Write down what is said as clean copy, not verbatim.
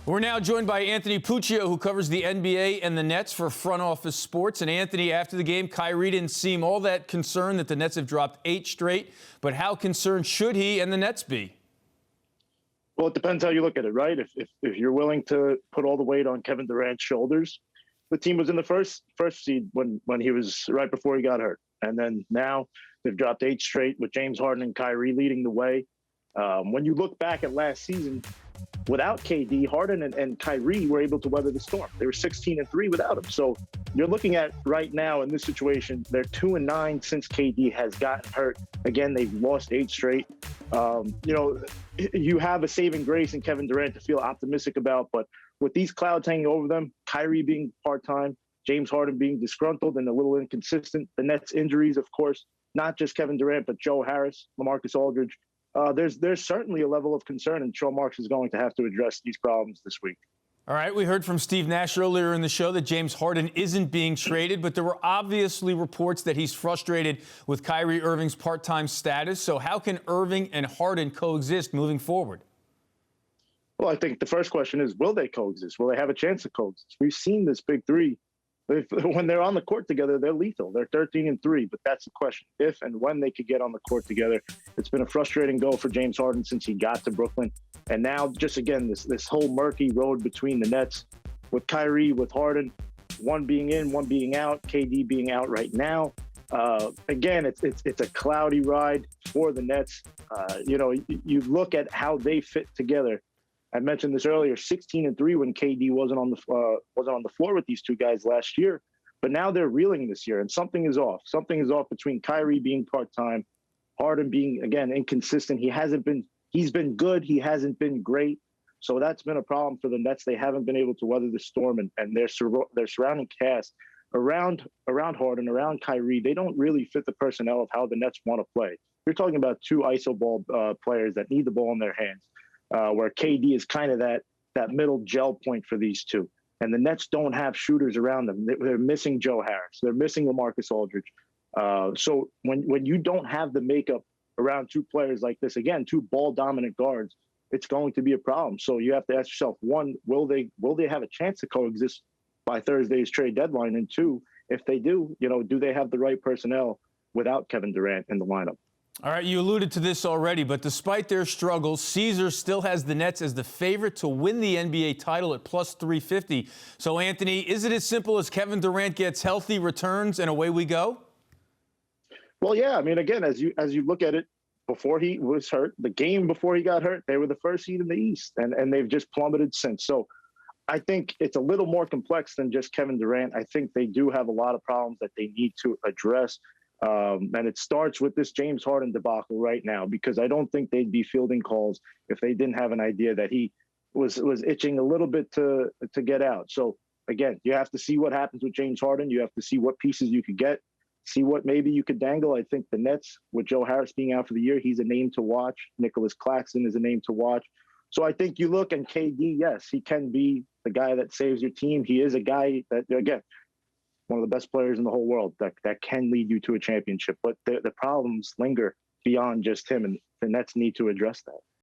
We're now joined by Anthony Puccio, who covers the NBA and the Nets for Front Office Sports. And Anthony, after the game, Kyrie didn't seem all that concerned that the Nets have dropped 8 straight. But how concerned should he and the Nets be? Well, it depends how you look at it, right? If you're willing to put all the weight on Kevin Durant's shoulders, the team was in the first seed when he was right before he got hurt. And then now they've dropped 8 straight with James Harden and Kyrie leading the way. When you look back at last season, without KD, Harden and Kyrie were able to weather the storm. They were 16-3 without him. So you're looking at right now in this situation, they're 2-9 since KD has gotten hurt. Again, they've lost 8 straight. You have a saving grace in Kevin Durant to feel optimistic about, but with these clouds hanging over them, Kyrie being part-time, James Harden being disgruntled and a little inconsistent, the Nets injuries, of course, not just Kevin Durant, but Joe Harris, LaMarcus Aldridge. There's certainly a level of concern, and Sean Marks is going to have to address these problems this week. All right, we heard from Steve Nash earlier in the show that James Harden isn't being traded, but there were obviously reports that he's frustrated with Kyrie Irving's part-time status. So how can Irving and Harden coexist moving forward? Well, I think the first question is, will they coexist? Will they have a chance to coexist? We've seen this big three. When they're on the court together, they're lethal. They're 13-3, but that's the question. If and when they could get on the court together. It's been a frustrating go for James Harden since he got to Brooklyn. And now, just again, this whole murky road between the Nets with Kyrie, with Harden, one being in, one being out, KD being out right now. Again, it's a cloudy ride for the Nets. You look at how they fit together. I mentioned this earlier, 16-3 when KD wasn't on the floor with these two guys last year, but now they're reeling this year, and something is off. Something is off between Kyrie being part-time, Harden being, again, inconsistent. He's been good. He hasn't been great. So that's been a problem for the Nets. They haven't been able to weather the storm, and their surrounding cast around Harden, around Kyrie, they don't really fit the personnel of how the Nets want to play. You're talking about 2 iso ball players that need the ball in their hands. Where KD is kind of that middle gel point for these two. And the Nets don't have shooters around them. They're missing Joe Harris. They're missing LaMarcus Aldridge. So when you don't have the makeup around 2 players like this, again, 2 ball-dominant guards, it's going to be a problem. So you have to ask yourself, 1, will they have a chance to coexist by Thursday's trade deadline? And 2, if they do, do they have the right personnel without Kevin Durant in the lineup? All right, you alluded to this already, but despite their struggles, Caesars still has the Nets as the favorite to win the NBA title at plus 350. So, Anthony, is it as simple as Kevin Durant gets healthy, returns, and away we go? Well, yeah. I mean, again, as you look at it, before he was hurt, the game before he got hurt, they were the first seed in the East, and they've just plummeted since. So I think it's a little more complex than just Kevin Durant. I think they do have a lot of problems that they need to address. And it starts with this James Harden debacle right now, because I don't think they'd be fielding calls if they didn't have an idea that he was itching a little bit to get out. So, again, you have to see what happens with James Harden. You have to see what pieces you could get, see what maybe you could dangle. I think the Nets, with Joe Harris being out for the year, he's a name to watch. Nicholas Claxton is a name to watch. So I think you look, and KD, yes, he can be the guy that saves your team. He is a guy that, again, one of the best players in the whole world that can lead you to a championship. But the problems linger beyond just him, and the Nets need to address that.